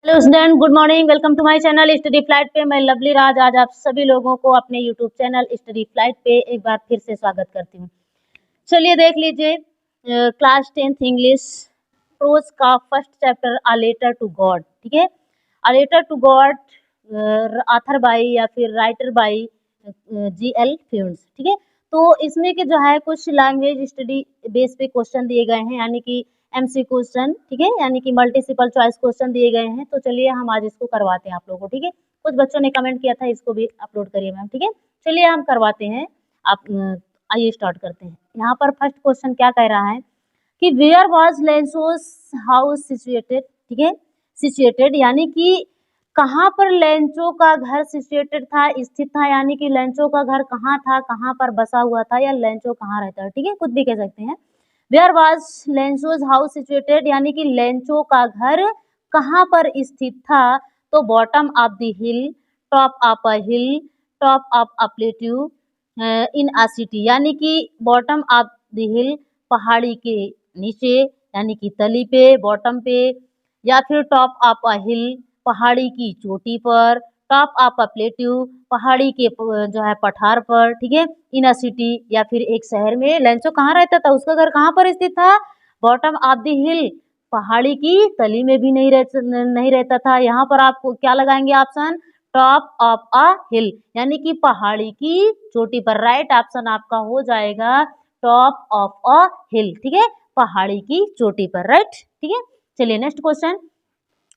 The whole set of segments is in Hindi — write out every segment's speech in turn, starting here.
Hello student, good morning. Welcome to my channel study flight पे। मैं लवली राज आज आप सभी लोगों को अपने यूट्यूब चैनल स्टडी फ्लाइट पे एक बार फिर से स्वागत करती हूँ। चलिए देख लीजिए क्लास 10th इंग्लिश प्रोज का first chapter a letter to God. ठीक है, a letter to God, author by या फिर राइटर बाई G.L. फ्यून्स। ठीक है, तो इसमें के जो है कुछ लैंग्वेज स्टडी बेस पे क्वेश्चन दिए गए हैं, यानी कि MC क्वेश्चन। ठीक है, यानी कि मल्टीपल चॉइस क्वेश्चन दिए गए हैं। तो चलिए हम आज इसको करवाते हैं आप लोगों को। ठीक है, कुछ बच्चों ने कमेंट किया था, इसको भी अपलोड करिए मैम। ठीक है, चलिए हम करवाते हैं। आप आइए स्टार्ट करते हैं। यहाँ पर फर्स्ट क्वेश्चन क्या कह रहा है कि वेयर वाज लेंचोस हाउस सिचुएटेड। ठीक है, सिचुएटेड यानी कि कहाँ पर लेंचो का घर सिचुएटेड था, स्थित था, यानी कि लेंचो का घर कहाँ था, कहाँ पर बसा हुआ था, या लेंचो कहाँ रहता है। ठीक है, कुछ भी कह सकते हैं। Where was Lencho's house situated यानी कि लेंचो का घर कहाँ पर स्थित था। तो bottom of the hill, top of a hill, top of a plateau, in a city, यानी कि बॉटम ऑफ द हिल पहाड़ी के नीचे, यानी कि तली पे, बॉटम पे, या फिर टॉप ऑफ अ हिल पहाड़ी की चोटी पर, टॉप ऑफ अ प्लेट्यू पहाड़ी के जो है पठार पर। ठीक है, इन अ सिटी या फिर एक शहर में। लेंचो कहाँ रहता था, उसका घर कहाँ पर स्थित था, बॉटम ऑफ द हिल, पहाड़ी की तली में भी नहीं रहता था। यहाँ पर आपको क्या लगाएंगे ऑप्शन, टॉप ऑफ अ हिल, यानी कि पहाड़ी की चोटी पर। राइट ऑप्शन आपका हो जाएगा टॉप ऑफ अ हिल। ठीक है, पहाड़ी की चोटी पर। राइट, ठीक है, चलिए next question.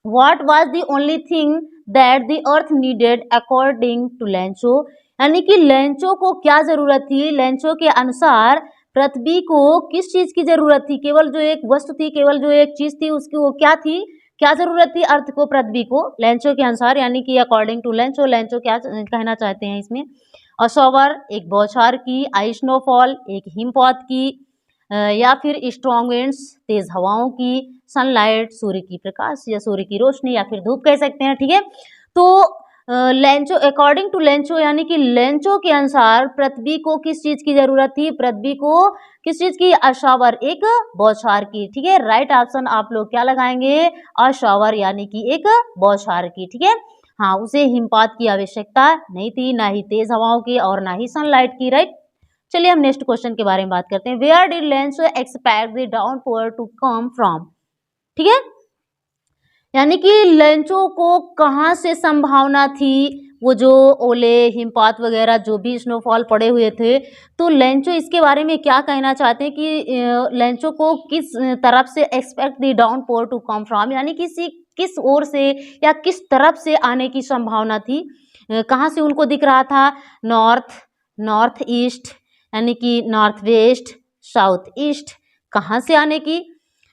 What was the only thing that the earth needed according to Lencho, यानी कि लेंचो को क्या जरूरत थी, लेंचो के अनुसार पृथ्वी को किस चीज की जरूरत थी। केवल जो एक वस्तु थी, केवल जो एक चीज थी, उसकी वो क्या थी, क्या जरूरत थी अर्थ को, पृथ्वी को, लेंचो के अनुसार, यानी कि अकॉर्डिंग टू लेंचो। लेंचो क्या कहना चाहते हैं इसमें, अशोवर एक बौछार की, आई स्नोफॉल एक हिमपात की, या फिर स्ट्रॉन्ग विंड्स तेज हवाओं की, सनलाइट सूर्य की प्रकाश या सूर्य की रोशनी, या फिर धूप कह सकते हैं। ठीक है, तो लेंचो अकॉर्डिंग टू लेंचो यानी कि लेंचो के अनुसार पृथ्वी को किस चीज की जरूरत थी, पृथ्वी को किस चीज की, अशावर एक बौछार की। ठीक है, राइट ऑप्शन आप लोग क्या लगाएंगे, अशावर यानी कि एक बौछार की। ठीक है, हाँ, उसे हिमपात की आवश्यकता नहीं थी, ना ही तेज हवाओं की और ना ही सनलाइट की। राइट, चलिए हम नेक्स्ट क्वेश्चन के बारे में बात करते हैं। Where did Lencho expect the downpour to come from. ठीक है, यानी कि लेंचो को कहाँ से संभावना थी, वो जो ओले हिमपात वगैरह जो भी स्नोफॉल पड़े हुए थे, तो लेंचो इसके बारे में क्या कहना चाहते हैं कि लेंचो को किस तरफ से expect the downpour to come from, यानी किस ओर से या किस तरफ से आने की संभावना थी, कहाँ से उनको दिख रहा था, नॉर्थ, नॉर्थ ईस्ट, यानी कि नॉर्थ वेस्ट, साउथ ईस्ट, कहाँ से आने की,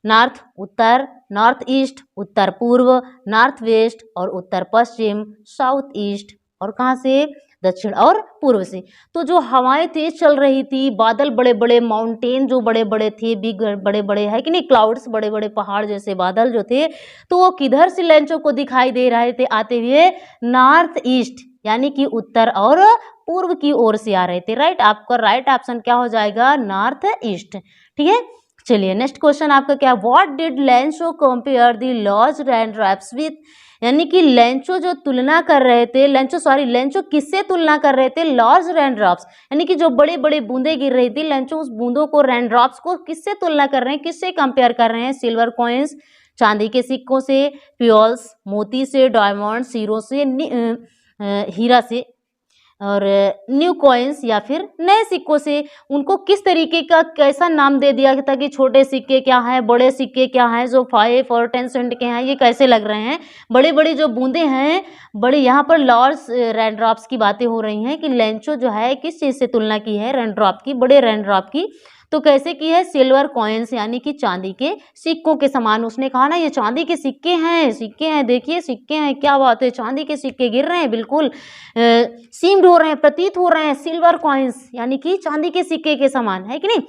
नॉर्थ उत्तर, नॉर्थ ईस्ट उत्तर पूर्व, नॉर्थ वेस्ट और उत्तर पश्चिम, साउथ ईस्ट और कहाँ से, दक्षिण और पूर्व से। तो जो हवाएं तेज चल रही थी, बादल बड़े बड़े, माउंटेन जो बड़े बड़े थे, बिग बड़े बड़े है कि नहीं, क्लाउड्स बड़े बड़े पहाड़ जैसे बादल जो थे, तो वो किधर से लेंचो को दिखाई दे रहे थे आते हुए, नॉर्थ ईस्ट यानी कि उत्तर और पूर्व की ओर से आ रहे थे। राइट, आपका राइट ऑप्शन क्या हो जाएगा, नॉर्थ ईस्ट। ठीक है, चलिए नेक्स्ट क्वेश्चन आपका क्या, what did Lencho compare the large raindrops with, यानी कि लेंचो जो तुलना कर रहे थे, लेंचो किससे तुलना कर रहे थे, लार्ज रेनड्रॉप्स, यानी कि जो बड़े बड़े बूंदे गिर रही थी, लेंचो उस बूंदों को, रेनड्रॉप्स को किससे तुलना कर रहे हैं, किससे कंपेयर कर रहे हैं, सिल्वर कॉइन्स चांदी के सिक्कों से, प्योल्स मोती से, डायमंड्स हीरो से, हीरा से, और न्यू कॉइन्स या फिर नए सिक्कों से। उनको किस तरीके का कैसा नाम दे दिया था कि छोटे सिक्के क्या हैं, बड़े सिक्के क्या हैं, जो 5 और 10 सेंट के हैं ये कैसे लग रहे हैं, बड़े बड़े जो बूंदे हैं, बड़े, यहाँ पर लार्ज रेनड्रॉप्स की बातें हो रही हैं कि लेंचो जो है किस चीज़ से तुलना की है, रेनड्रॉप की, बड़े रेनड्रॉप की। तो कैसे की है, सिल्वर कॉइन्स यानी कि चांदी के सिक्कों के समान। उसने कहा ना ये चांदी के सिक्के हैं, सिक्के हैं, देखिए सिक्के हैं, क्या बात है, चांदी के सिक्के गिर रहे हैं, बिल्कुल सीम्ड हो रहे हैं, प्रतीत हो रहे हैं, सिल्वर कॉइन्स यानी कि चांदी के सिक्के के समान, है कि नहीं।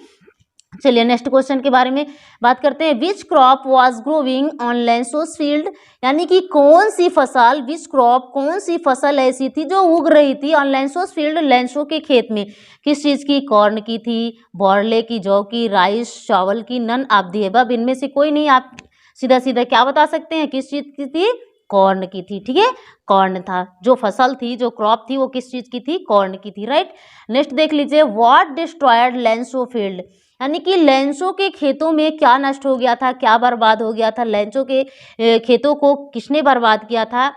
चलिए नेक्स्ट क्वेश्चन के बारे में बात करते हैं। Which crop was growing on Lencho's field, यानी कि कौन सी फसल, विच क्रॉप कौन सी फसल ऐसी थी जो उग रही थी ऑन लेंचोस फील्ड, लेंचो के खेत में, किस चीज की, कॉर्न की थी, बार्ले की, जौ की, राइस चावल की, नन ऑफ द अबव, इनमें से कोई नहीं। आप सीधा सीधा क्या बता सकते हैं, किस चीज की थी, कॉर्न की थी, ठीक है, कॉर्न था, जो फसल थी, जो क्रॉप थी वो किस चीज की थी, कॉर्न की थी, राइट। नेक्स्ट देख लीजिए, व्हाट डिस्ट्रॉयड लेंसो फील्ड, यानी कि लेंसो के खेतों में क्या नष्ट हो गया था, क्या बर्बाद हो गया था, लेंसो के खेतों को किसने बर्बाद किया था,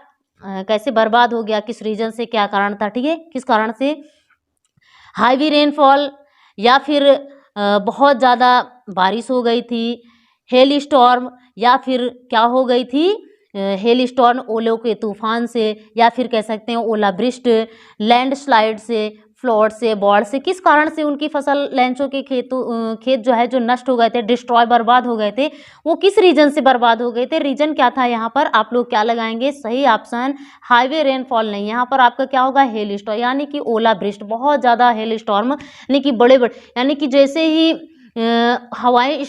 कैसे बर्बाद हो गया, किस रीजन से, क्या कारण था, ठीक है, किस कारण से, हाईवी रेनफॉल, या फिर बहुत ज़्यादा बारिश हो गई थी, हेल स्टॉर्म, या फिर क्या हो गई थी, हेल स्टॉर्म, ओलों के तूफान से, या फिर कह सकते हैं ओलावृष्टि, लैंडस्लाइड से, फ्लड से, बाढ़ से, किस कारण से उनकी फसल लेंचो के खेत जो है जो नष्ट हो गए थे, डिस्ट्रॉय, बर्बाद हो गए थे, वो किस रीजन से बर्बाद हो गए थे, रीजन क्या था, यहाँ पर आप लोग क्या लगाएंगे, सही ऑप्शन हाईवे रेनफॉल नहीं, यहाँ पर आपका क्या होगा, हेल स्टॉर्म, यानी कि ओलावृष्टि, बहुत ज़्यादा हेल स्टॉर्म, यानी कि बड़े बड़े, यानी कि जैसे ही हवाएं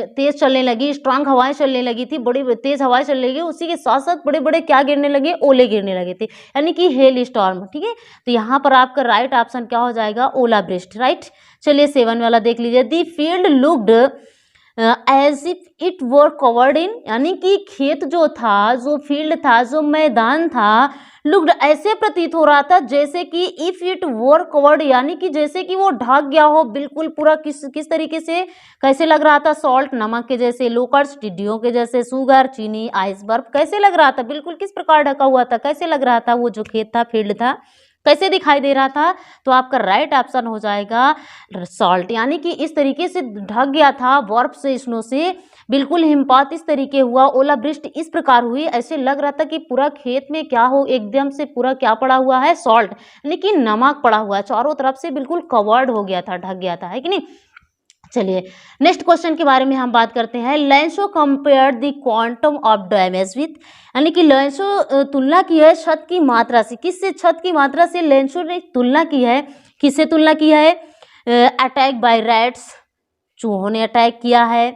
तेज चलने लगी, स्ट्रांग हवाएं चलने लगी थी, बड़ी तेज हवाएं चलने लगी, उसी के साथ साथ बड़े बड़े क्या गिरने लगे, ओले गिरने लगे थे, यानी कि हेल स्टॉर्म, ठीक है। तो यहाँ पर आपका राइट ऑप्शन क्या हो जाएगा, ओलावृष्टि, राइट। चलिए 7 वाला देख लीजिए, the field looked as if it were covered in, यानी कि खेत जो था, जो फील्ड था, जो मैदान था, लुक्ड ऐसे प्रतीत हो रहा था जैसे कि इफ इट वर कवर्ड, यानी कि जैसे कि वो ढक गया हो बिल्कुल पूरा, किस तरीके से, कैसे लग रहा था, सॉल्ट, नमक के जैसे, लोकर्स, टिड्डियों के जैसे, सुगर, चीनी, आइस, बर्फ, कैसे लग रहा था, बिल्कुल किस प्रकार ढका हुआ था, कैसे लग रहा था, वो जो खेत था, फील्ड था, कैसे दिखाई दे रहा था, तो आपका राइट ऑप्शन हो जाएगा सॉल्ट, यानी कि इस तरीके से ढक गया था बर्फ से, स्नो से, बिल्कुल हिमपात इस तरीके हुआ, ओलावृष्टि इस प्रकार हुई, ऐसे लग रहा था कि पूरा खेत में क्या हो, एकदम से पूरा क्या पड़ा हुआ है, सॉल्ट, लेकिन नमक पड़ा हुआ है, चारों तरफ से बिल्कुल कवर्ड हो गया था, ढक गया था, है कि नहीं। चलिए नेक्स्ट क्वेश्चन के बारे में हम बात करते हैं, Lencho compare the quantum of damage with, यानी कि लेंसो तुलना की है छत की मात्रा से, किससे, छत की मात्रा से लेंसो ने तुलना की है, किससे तुलना की है, अटैक बाय रैट्स, चूहों ने अटैक किया है,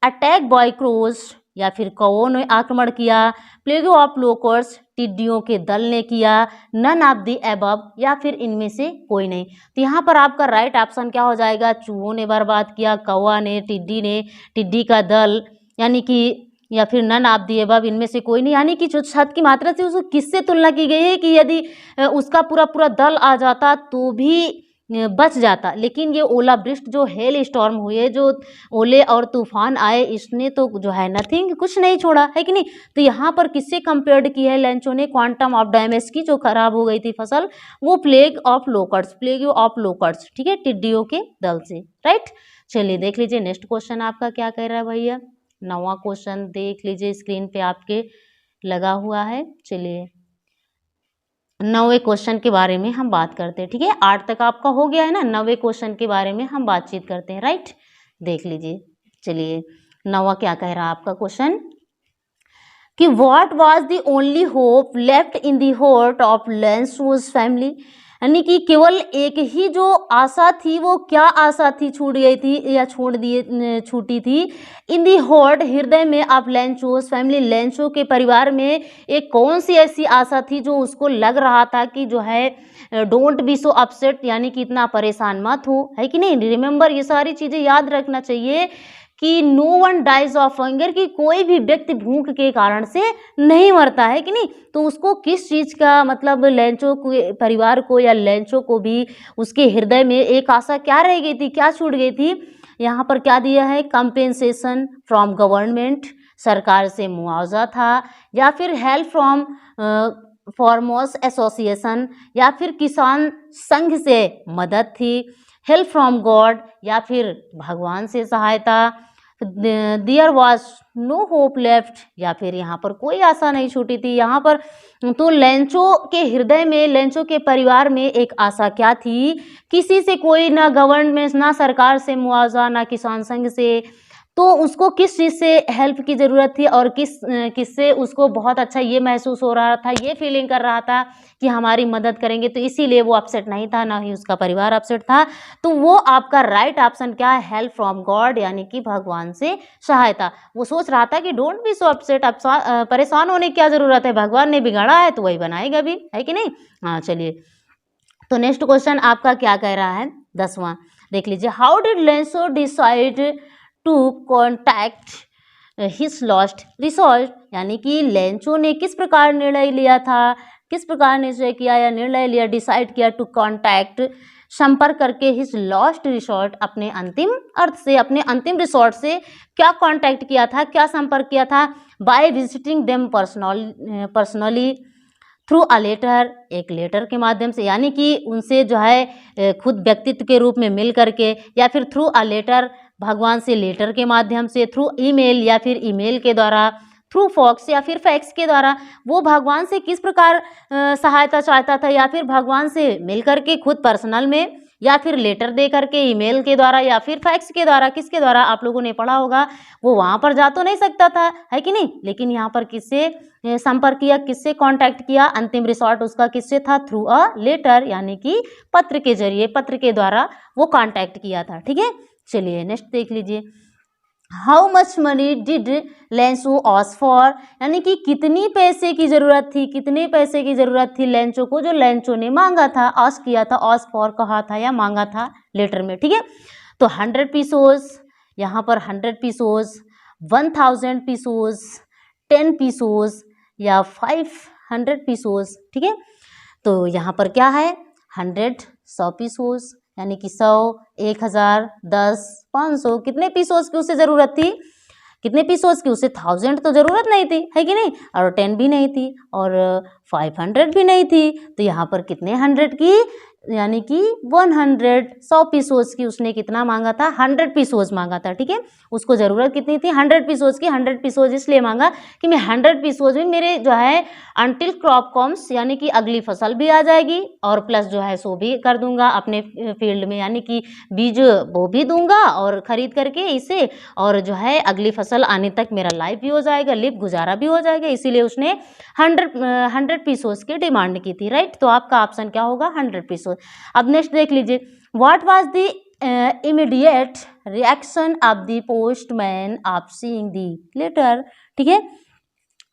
अटैक बाय क्रोज, या फिर कौओं ने आक्रमण किया, प्लेग ऑफ लोकर्स, टिड्डियों के दल ने किया, नन ऑफ द एबव, या फिर इनमें से कोई नहीं। तो यहाँ पर आपका राइट ऑप्शन क्या हो जाएगा, चूहों ने बर्बाद किया, कौवा ने, टिड्डी का दल, यानी कि, या फिर नन ऑफ द एबव, इनमें से कोई नहीं, यानी कि जो छत की मात्रा से उसको किससे तुलना की गई है कि यदि उसका पूरा पूरा दल आ जाता तो भी बच जाता, लेकिन ये ओलावृष्टि, जो हेल स्टॉर्म हुए, जो ओले और तूफान आए, इसने तो जो है नथिंग, कुछ नहीं छोड़ा, है कि नहीं। तो यहाँ पर किससे कंपेयर्ड की है लेंचो ने, क्वांटम ऑफ डैमेज की, जो खराब हो गई थी फसल, वो प्लेग ऑफ लोकर्स, ठीक है, टिड्डियों के दल से, राइट। चलिए देख लीजिए नेक्स्ट क्वेश्चन आपका क्या कह रहा है भैया, 9वां क्वेश्चन देख लीजिए, स्क्रीन पे आपके लगा हुआ है। चलिए 9वें क्वेश्चन के बारे में हम बात करते हैं, ठीक है, 8 तक आपका हो गया है ना, 9वें क्वेश्चन के बारे में हम बातचीत करते हैं, राइट। देख लीजिए, चलिए 9वां क्या कह रहा है आपका क्वेश्चन, कि what was the only hope left in the heart of Lencho's family, यानी कि केवल एक ही जो आशा थी, वो क्या आशा थी, छूट गई थी या छूटी थी, इन दी हार्ट, हृदय में, ऑफ लेंचोज फैमिली, लेंचो के परिवार में एक कौन सी ऐसी आशा थी जो उसको लग रहा था कि जो है डोंट बी सो अपसेट, यानी कि इतना परेशान मत हो, है कि नहीं। रिमेंबर, ये सारी चीजें याद रखना चाहिए कि no one dies of hunger, कि कोई भी व्यक्ति भूख के कारण से नहीं मरता, है कि नहीं। तो उसको किस चीज़ का मतलब, लेंचो के परिवार को या लेंचो को भी उसके हृदय में एक आशा क्या रह गई थी, क्या छूट गई थी, यहाँ पर क्या दिया है, कंपेंसेशन फ्रॉम गवर्नमेंट, सरकार से मुआवजा था, या फिर हेल्प फ्रॉम फार्मर्स एसोसिएशन, या फिर किसान संघ से मदद थी, हेल्प फ्रॉम गॉड, या फिर भगवान से सहायता, there was no hope left, या फिर यहाँ पर कोई आशा नहीं छूटी थी। यहाँ पर तो लेंचो के हृदय में, लेंचो के परिवार में एक आशा क्या थी, किसी से कोई, ना गवर्नमेंट, ना सरकार से मुआवजा, ना किसान संघ से, तो उसको किस चीज़ से हेल्प की ज़रूरत थी, और किससे उसको बहुत अच्छा ये महसूस हो रहा था, ये फीलिंग कर रहा था कि हमारी मदद करेंगे, तो इसीलिए वो अपसेट नहीं था, ना ही उसका परिवार अपसेट था। तो वो आपका राइट ऑप्शन क्या है, हेल्प फ्रॉम गॉड, यानी कि भगवान से सहायता। वो सोच रहा था कि डोंट बी सो अपसेट, परेशान होने की क्या ज़रूरत है, भगवान ने बिगाड़ा है तो वही बनाएगा भी, है कि नहीं। हाँ चलिए, तो नेक्स्ट क्वेश्चन आपका क्या कह रहा है, 10वां देख लीजिए, how did Lencho decide to contact his last resort, यानी कि लेंचो ने किस प्रकार निर्णय लिया था, किस प्रकार निश्चय किया या निर्णय लिया, डिसाइड किया टू कॉन्टैक्ट, संपर्क करके हिज लॉस्ट रिसोर्ट, अपने अंतिम अर्थ से, अपने अंतिम रिसोर्ट से क्या कांटेक्ट किया था, क्या संपर्क किया था, by visiting them personally through a letter, एक लेटर के माध्यम से, यानी कि उनसे जो है खुद व्यक्तित्व के रूप में मिल करके, या फिर थ्रू अ लेटर, भगवान से लेटर के माध्यम से, थ्रू ईमेल या फिर ईमेल के द्वारा, थ्रू फॉक्स या फिर फैक्स के द्वारा, वो भगवान से किस प्रकार सहायता चाहता था, या फिर भगवान से मिल करके खुद पर्सनल में, या फिर लेटर दे करके ईमेल के द्वारा, या फिर फैक्स के द्वारा, किसके द्वारा, आप लोगों ने पढ़ा होगा, वो वहाँ पर जा तो नहीं सकता था, है कि नहीं, लेकिन यहाँ पर किससे संपर्क किया, किससे कांटेक्ट किया, अंतिम रिसोर्ट उसका किससे था, थ्रू अ लेटर, यानी कि पत्र के जरिए, पत्र के द्वारा वो कांटेक्ट किया था। ठीक है, चलिए नेक्स्ट देख लीजिए। How much money did Lencho ask for, यानी कि कितनी पैसे की जरूरत थी, कितने पैसे की जरूरत थी लेंचो को, जो लेंचो ने मांगा था, आस्क किया था, आस्क फॉर कहा था या मांगा था लेटर में। ठीक है, तो 100 पीसोस, यहाँ पर 100 पीसोस, 1000 पीसोस, 10 पीसोस या 500 पीसोस। ठीक है, तो यहाँ पर क्या है, 100 100 पीसोस, यानी कि 100, 1000, 10, 500, कितने पीसोस की उसे ज़रूरत थी, कितने पीसोस की, उसे 1000 तो ज़रूरत नहीं थी, है कि नहीं, और 10 भी नहीं थी, और 500 भी नहीं थी, तो यहाँ पर कितने 100 की, यानी कि 100 पीसोस की उसने कितना मांगा था, 100 पीसोस मांगा था। ठीक है, उसको ज़रूरत कितनी थी, 100 पीसोस की, 100 पीसोस इसलिए मांगा कि मैं 100 पीसोस में मेरे जो है अंटिल क्रॉप कॉम्स, यानी कि अगली फसल भी आ जाएगी, और प्लस जो है सो भी कर दूंगा अपने फील्ड में, यानी कि बीज वो भी दूंगा और ख़रीद करके इसे, और जो है अगली फसल आने तक मेरा लाइफ भी हो जाएगा, लिव गुजारा भी हो जाएगा, इसीलिए उसने 100 पीसोस की डिमांड की थी। राइट, तो आपका ऑप्शन क्या होगा, 100 पीसोस। अब नेक्स्ट देख लीजिए, what was the immediate reaction of the postman of seeing the letter. ठीक है,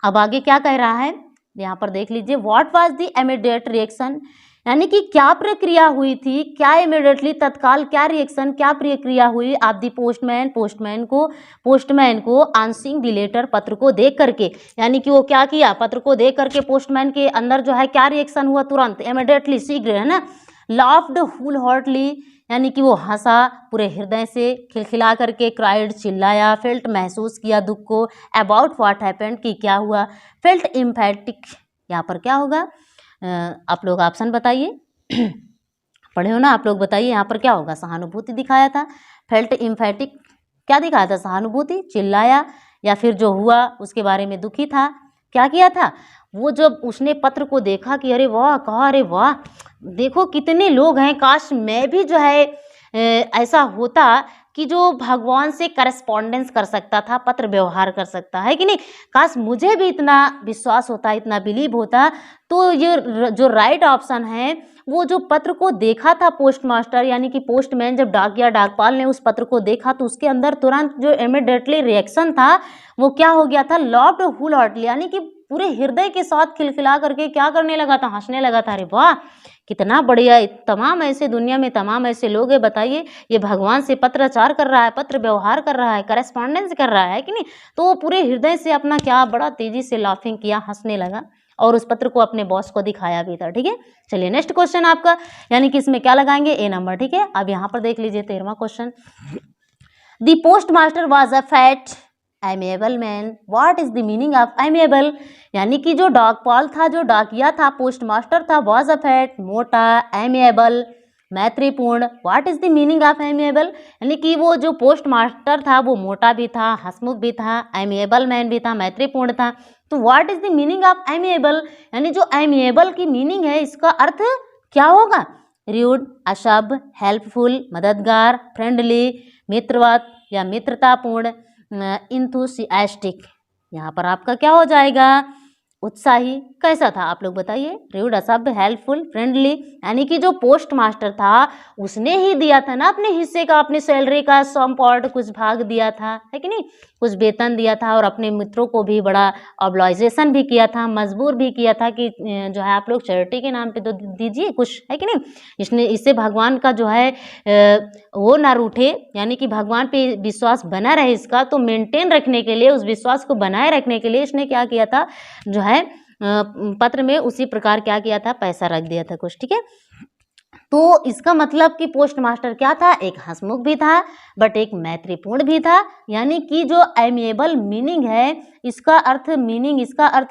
अब आगे क्या कह रहा है, यहाँ पर देख लीजिए, what was the immediate reaction, यानी कि क्या प्रक्रिया हुई थी, क्या इमीडिएटली तत्काल क्या रिएक्शन, क्या प्रक्रिया हुई ऑफ द पोस्टमैन, पोस्टमैन को ऑन सीइंग द लेटर, पत्र को देख करके, यानी कि वो क्या किया, पत्र को देख करके पोस्टमैन के अंदर जो है क्या रिएक्शन हुआ, तुरंत, इमीडिएटली, शीघ्र, है ना, लाफ्ड फुल हार्टली, यानी कि वो हंसा पूरे हृदय से, खिलखिला करके, क्राइड, चिल्लाया, फेल्ट, महसूस किया दुख को, अबाउट व्हाट हैपेंड, कि क्या हुआ, फेल्ट एम्फैटिक, यहाँ पर क्या होगा, आप लोग ऑप्शन बताइए पढ़े हो ना आप लोग, बताइए यहाँ पर क्या होगा, सहानुभूति दिखाया था, फेल्ट एम्फैटिक क्या दिखाया था, सहानुभूति, चिल्लाया, या फिर जो हुआ उसके बारे में दुखी था, क्या किया था, वो जब उसने पत्र को देखा कि अरे वाह, कहा अरे वाह, देखो कितने लोग हैं, काश मैं भी जो है ऐसा होता कि जो भगवान से करस्पॉन्डेंस कर सकता था, पत्र व्यवहार कर सकता है कि नहीं, काश मुझे भी इतना विश्वास होता, इतना बिलीव होता। तो ये जो राइट ऑप्शन है, वो जो पत्र को देखा था पोस्ट मास्टर, यानी कि पोस्टमैन, जब डाकिया डाकपाल ने उस पत्र को देखा तो उसके अंदर तुरंत जो इमीडिएटली रिएक्शन था वो क्या हो गया था, लव्ड फुल हार्टली, यानी कि पूरे हृदय के साथ खिलखिला करके क्या करने लगा था, हंसने लगा था, अरे वाह कितना बढ़िया, तमाम ऐसे दुनिया में तमाम ऐसे लोग हैं, बताइए ये भगवान से पत्राचार कर रहा है, पत्र व्यवहार कर रहा है, करस्पॉन्डेंस कर रहा है कि नहीं, तो वो पूरे हृदय से अपना क्या बड़ा तेजी से लाफिंग किया, हंसने लगा, और उस पत्र को अपने बॉस को दिखाया भी था। ठीक है, चलिए नेक्स्ट क्वेश्चन आपका, यानी कि इसमें क्या लगाएंगे, ए नंबर। ठीक है, अब यहाँ पर देख लीजिए 13वां question, the post master was a fat amiable man, what is the meaning of amiable, यानी कि जो डाकपाल था, जो डाकिया था, पोस्ट मास्टर था, वॉज अ फैट, मोटा, एमेबल, मैत्रीपूर्ण, what is the meaning of amiable, यानी कि वो जो पोस्ट मास्टर था वो मोटा भी था, हंसमुख भी था, एमेबल मैन भी था, मैत्रीपूर्ण था, तो what is the meaning of amiable, यानी जो एमेबल की मीनिंग है इसका अर्थ क्या होगा, रूड, अशभ, हेल्पफुल, मददगार, फ्रेंडली, मित्रवत या मित्रतापूर्ण, इंथुसियास्टिक, यहाँ पर आपका क्या हो जाएगा, उत्साही, कैसा था आप लोग बताइए। रूड, असभ्य, हेल्पफुल, फ्रेंडली, यानी कि जो पोस्ट मास्टर था उसने ही दिया था ना अपने हिस्से का, अपनी सैलरी का सम पार्ट कुछ भाग दिया था, है कि नहीं, कुछ वेतन दिया था और अपने मित्रों को भी बड़ा ऑब्लाइजेशन भी किया था, मजबूर भी किया था कि जो है आप लोग चैरिटी के नाम पे तो दीजिए कुछ, है कि नहीं। इससे भगवान का जो है वो ना रूठे, यानी कि भगवान पे विश्वास बना रहे इसका, तो मेंटेन रखने के लिए, उस विश्वास को बनाए रखने के लिए इसने क्या किया था, जो है पत्र में उसी प्रकार क्या किया था, पैसा रख दिया था कुछ, ठीक है। तो इसका मतलब कि पोस्ट मास्टर क्या था, एक हंसमुख भी था बट एक मैत्रीपूर्ण भी था, यानी कि जो एमिएबल मीनिंग है इसका अर्थ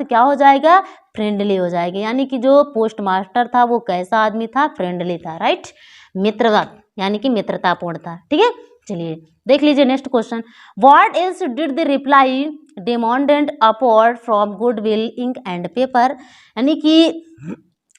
क्या हो जाएगा, फ्रेंडली हो जाएगा। यानी कि जो पोस्ट मास्टर था वो कैसा आदमी था, फ्रेंडली था, राइट, मित्रवत यानी कि मित्रतापूर्ण था, ठीक है। चलिए देख लीजिए next question, what else did the reply demanded apart from goodwill ink and paper, यानी कि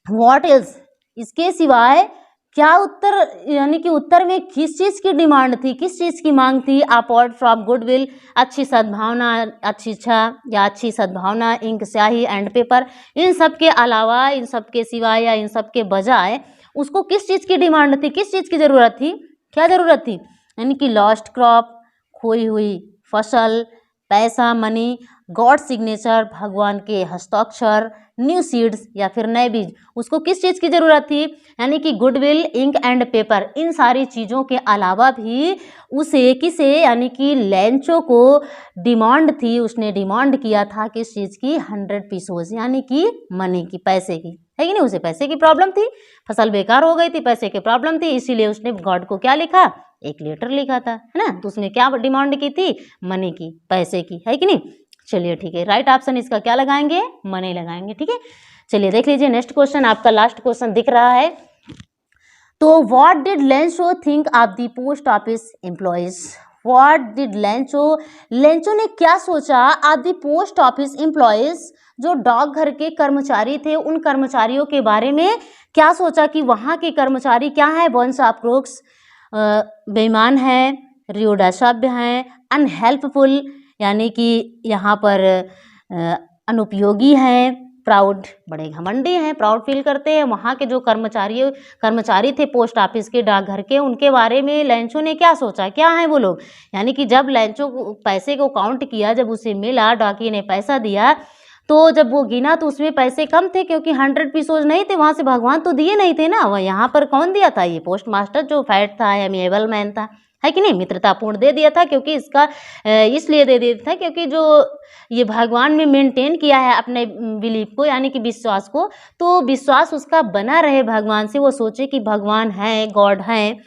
व्हाट एल्स, इसके सिवाय क्या उत्तर, यानी कि उत्तर में किस चीज़ की डिमांड थी, किस चीज़ की मांग थी, अपॉर्ड फ्रॉम गुडविल, अच्छी सद्भावना, अच्छी इच्छा या अच्छी सद्भावना, इंक स्याही, एंड पेपर, इन सब के अलावा, इन सब के सिवाय या इन सब के बजाय उसको किस चीज़ की डिमांड थी, किस चीज़ की ज़रूरत थी, क्या ज़रूरत थी, यानी कि लॉस्ट क्रॉप, खोई हुई फसल, पैसा, मनी, गॉड सिग्नेचर, भगवान के हस्ताक्षर, न्यू सीड्स या फिर नए बीज, उसको किस चीज़ की ज़रूरत थी, यानी कि गुडविल, इंक एंड पेपर, इन सारी चीज़ों के अलावा भी उसे किसे, यानी कि लेंचो को डिमांड थी, उसने डिमांड किया था किस चीज़ की, 100 पीसोज, यानी कि मनी की, पैसे की, है कि नहीं, उसे पैसे की प्रॉब्लम थी, फसल बेकार हो गई थी, पैसे की प्रॉब्लम थी, इसीलिए उसने गॉड को क्या लिखा, एक लेटर लिखा था, है ना। तो उसने क्या डिमांड की थी, मनी की, पैसे की, है कि नहीं। चलिए ठीक है, राइट ऑप्शन इसका क्या लगाएंगे, मनी लगाएंगे, ठीक है। चलिए देख लीजिए नेक्स्ट क्वेश्चन, आपका लास्ट क्वेश्चन दिख रहा है। तो what did Lencho think of the post office employees, what did Lencho ने क्या सोचा of the post office employees, जो डाकघर के कर्मचारी थे उन कर्मचारियों के बारे में क्या सोचा कि वहाँ के कर्मचारी क्या है, बंस ऑफ क्रूक्स, बेईमान है, रूड, असभ्य हैं, अनहेल्पफुल यानी कि यहाँ पर अनुपयोगी हैं, प्राउड, बड़े घमंडी हैं, प्राउड फील करते हैं। वहाँ के जो कर्मचारी थे पोस्ट ऑफिस के, डाकघर के, उनके बारे में लेंचो ने क्या सोचा, क्या है वो लोग, यानी कि जब लेंचो पैसे को काउंट किया, जब उसे मिला, डाकिये ने पैसा दिया, तो जब वो गिना तो उसमें पैसे कम थे, क्योंकि 100 पीसोज नहीं थे, वहाँ से भगवान तो दिए नहीं थे ना, वह यहाँ पर कौन दिया था, ये पोस्ट मास्टर जो फैट था, एमिएबल मैन था, है कि नहीं, मित्रतापूर्ण दे दिया था, क्योंकि इसका इसलिए दे दिया था क्योंकि जो ये भगवान में मेंटेन किया है अपने बिलीफ को, यानी कि विश्वास को, तो विश्वास उसका बना रहे भगवान से, वो सोचे कि भगवान है, गॉड है,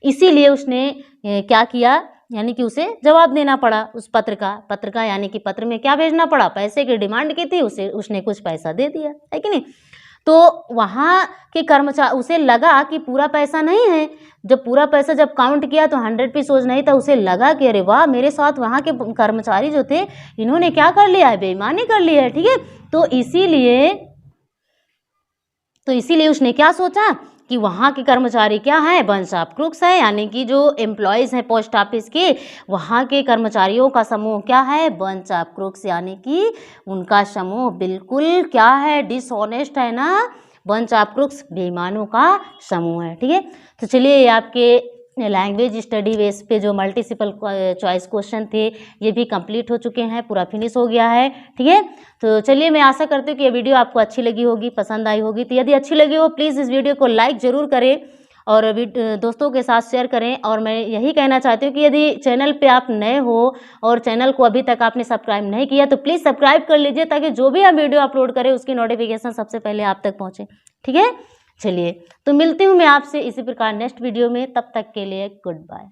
इसीलिए उसने क्या किया, यानी कि उसे जवाब देना पड़ा उस पत्र का, यानी कि पत्र में क्या भेजना पड़ा, पैसे की डिमांड की थी, उसने कुछ पैसा दे दिया, है कि नहीं। तो वहाँ के कर्मचारी, उसे लगा कि पूरा पैसा नहीं है, जब पूरा पैसा जब काउंट किया तो 100 पीसोज नहीं था, उसे लगा कि अरे वाह, मेरे साथ वहाँ के कर्मचारी जो थे इन्होंने क्या कर लिया है, बेईमानी कर ली है, ठीक है। तो इसीलिए उसने क्या सोचा कि वहाँ के कर्मचारी क्या है, बंच ऑफ क्रूक्स है, यानी कि जो एम्प्लॉयज़ हैं पोस्ट ऑफिस के, वहाँ के कर्मचारियों का समूह क्या है, बंच ऑफ क्रूक्स, यानी कि उनका समूह बिल्कुल क्या है, डिसऑनेस्ट है ना, बंच ऑफ क्रूक्स, बेईमानों का समूह है, ठीक है। तो चलिए ये आपके लैंग्वेज स्टडी बेस पे जो मल्टीपल चॉइस क्वेश्चन थे ये भी कंप्लीट हो चुके हैं, पूरा फिनिश हो गया है, ठीक है। तो चलिए मैं आशा करती हूँ कि ये वीडियो आपको अच्छी लगी होगी, पसंद आई होगी। तो यदि अच्छी लगी हो प्लीज़ इस वीडियो को लाइक ज़रूर करें और दोस्तों के साथ शेयर करें। और मैं यही कहना चाहती हूँ कि यदि चैनल पे आप नए हो और चैनल को अभी तक आपने सब्सक्राइब नहीं किया तो प्लीज़ सब्सक्राइब कर लीजिए, ताकि जो भी हम वीडियो अपलोड करें उसकी नोटिफिकेशन सबसे पहले आप तक पहुँचे, ठीक है। चलिए तो मिलती हूँ मैं आपसे इसी प्रकार नेक्स्ट वीडियो में, तब तक के लिए गुड बाय।